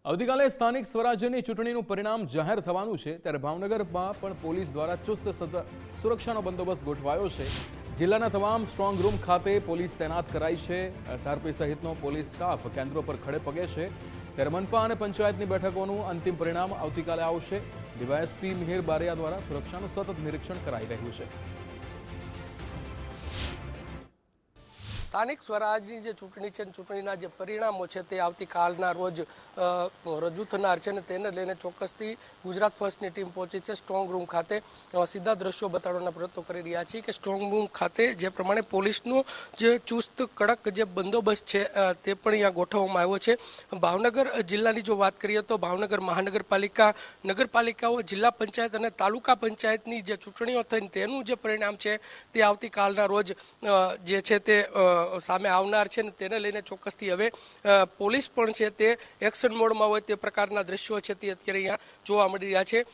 આવતીકાલે સ્થાનિક સ્વરાજ્યની ચૂંટણીનું પરિણામ જાહેર થવાનું છે ત્યારે ભાવનગરમાં પણ પોલીસ દ્વારા ચુસ્ત સુરક્ષાનો બંદોબસ્ત ગોઠવાયો છે। જિલ્લાના તમામ સ્ટ્રોંગ રૂમ ખાતે પોલીસ તૈનાત કરાઈ છે। એસઆરપી સહિતનો પોલીસ સ્ટાફ કેન્દ્રો પર ખડે પગે છે ત્યારે મનપા અને પંચાયતની બેઠકોનું અંતિમ પરિણામ આવતીકાલે આવશે। ડીવાયએસપી મિહિર બારિયા દ્વારા સુરક્ષાનું સતત નિરીક્ષણ કરાઈ રહ્યું છે। સ્થાનિક સ્વરાજની જે ચૂંટણી છે, ચૂંટણીના જે પરિણામો છે તે આવતીકાલના રોજ રજૂ થનાર છે અને તેને લઈને ચોક્કસથી ગુજરાત ફર્સ્ટની ટીમ પહોંચી છે સ્ટ્રોંગ રૂમ ખાતે। સીધા દ્રશ્યો બતાડવાના પ્રયત્નો કરી રહ્યા છીએ કે સ્ટ્રોંગ રૂમ ખાતે જે પ્રમાણે પોલીસનો જે ચુસ્ત કડક જે બંદોબસ્ત છે તે પણ અહીંયા ગોઠવવામાં આવ્યો છે। ભાવનગર જિલ્લાની જો વાત કરીએ તો ભાવનગર મહાનગરપાલિકા, નગરપાલિકાઓ, જિલ્લા પંચાયત અને તાલુકા પંચાયતની જે ચૂંટણીઓ થઈને તેનું જે પરિણામ છે તે આવતીકાલના રોજ જે છે તે સામે આવનાર છે ને તેને લઈને ચોક્કસથી હવે પોલીસ પણ છે તે એક્શન મોડમાં હોય તે પ્રકારના દ્રશ્યો છે તે અત્યારે અહીંયા જોવા મળી રહ્યા છે।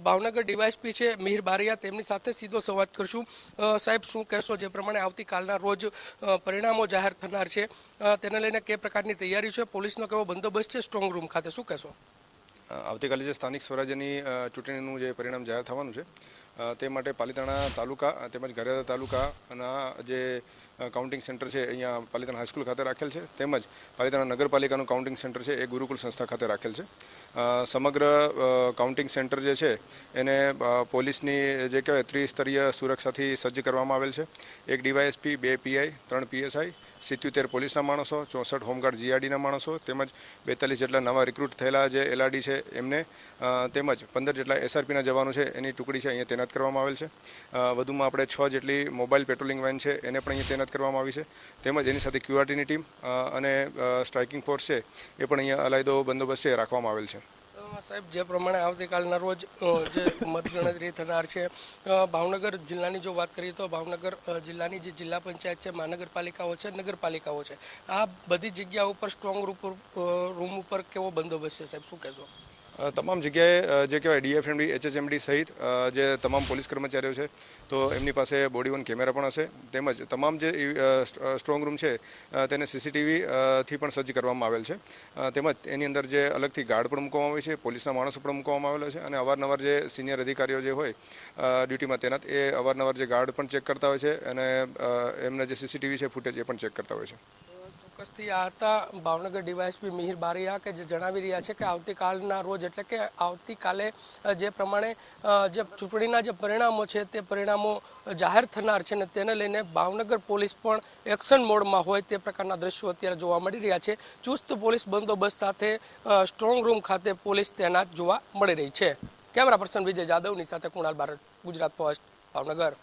ભાવનગર ડીવાયએસપી છે મિહિર બારિયા, તેમની સાથે સીધો સંવાદ કરશું। સાહેબ, શું કહેશો જે પ્રમાણે આવતીકાલના રોજ પરિણામો જાહેર થનાર છે તેને લઈને કઈ પ્રકારની તૈયારી છે, પોલીસનો કેવો બંદોબસ્ત છે સ્ટ્રોંગ રૂમ ખાતે, શું કહેશો? આવતીકાલે જે સ્થાનિક સ્વરાજ્યની ચૂંટણીનું જે પરિણામ જાહેર થવાનું છે તે માટે પાલિતાણા તાલુકા તેમજ ગારિયાધાર તાલુકાના જે કાઉન્ટિંગ સેન્ટર છે અહીંયા પાલિતાણા હાઈસ્કૂલ ખાતે રાખેલ છે, તેમજ પાલિતાણા નગરપાલિકાનું કાઉન્ટિંગ સેન્ટર છે એ ગુરુકુલ સંસ્થા ખાતે રાખેલ છે। સમગ્ર કાઉન્ટિંગ સેન્ટર જે છે એને પોલીસની જે કહેવાય ત્રિસ્તરીય સુરક્ષાથી સજ્જ કરવામાં આવેલ છે। એક ડીવાયએસપી, 2 પીઆઈ, 3 પીએસઆઈ, 77 પોલીસના માણસો, 64 હોમગાર્ડ જીઆરડીના માણસો, તેમજ 42 જેટલા નવા રિક્રુટ થયેલા જે એલઆરડી છે એમને, તેમજ 15 જેટલા એસઆરપીના જવાનો છે એની ટુકડી છે અહીંયા તૈનાત કરવામાં આવેલ છે। વધુમાં આપણે 6 જેટલી મોબાઈલ પેટ્રોલિંગ વેન છે એને પણ અહીંયા તૈનાત કરવામાં આવી છે, તેમજ એની સાથે ક્યુઆરટીની ટીમ અને સ્ટ્રાઇકિંગ ફોર્સ છે એ પણ અહીંયા અલાયદો બંદોબસ્ત છે રાખવામાં આવેલ છે। સાહેબ, જે પ્રમાણે આવતીકાલના રોજ જે મતગણતરી થનાર છે, ભાવનગર જિલ્લાની જો વાત કરીએ તો ભાવનગર જિલ્લાની જે જિલ્લા પંચાયત છે, મહાનગરપાલિકાઓ છે, નગરપાલિકાઓ છે, આ બધી જગ્યા ઉપર સ્ટ્રોંગ રૂમ ઉપર કેવો બંદોબસ્ત છે સાહેબ, શું કહેશો? તમામ જગ્યાએ જે કહેવાય ડીએફએમડી, એચએચએમડી સહિત જે તમામ પોલીસ કર્મચારીઓ છે તો એમની પાસે બોડી વન કેમેરા પણ હશે, તેમજ તમામ જે સ્ટ્રોંગ રૂમ છે તેને સીસીટીવીથી પણ સજ્જ કરવામાં આવેલ છે, તેમજ એની અંદર જે અલગથી ગાર્ડ પણ મૂકવામાં આવે છે, પોલીસના માણસો પણ મૂકવામાં આવેલા છે અને અવારનવાર જે સિનિયર અધિકારીઓ જે હોય ડ્યુટીમાં તૈનાત એ અવારનવાર જે ગાર્ડ પણ ચેક કરતા હોય છે અને એમના જે સીસીટીવી છે ફૂટેજ એ પણ ચેક કરતા હોય છે। ચોક્કસથી આ હતા ભાવનગર ડીવાયએસપી મિહિર બારિયા કે જે જણાવી રહ્યા છે કે આવતીકાલના રોજ એટલે કે આવતીકાલે જે પ્રમાણે જે ચૂંટણીના જે પરિણામો છે તે પરિણામો જાહેર થનાર છે ને તેને લઈને ભાવનગર પોલીસ પણ એક્શન મોડમાં હોય તે પ્રકારના દ્રશ્યો અત્યારે જોવા મળી રહ્યા છે। ચુસ્ત પોલીસ બંદોબસ્ત સાથે સ્ટ્રોંગ રૂમ ખાતે પોલીસ તૈનાત જોવા મળી રહી છે। કેમેરા પર્સન વિજય જાદવની સાથે કુણાલ ભારત, ગુજરાત ફર્સ્ટ, ભાવનગર।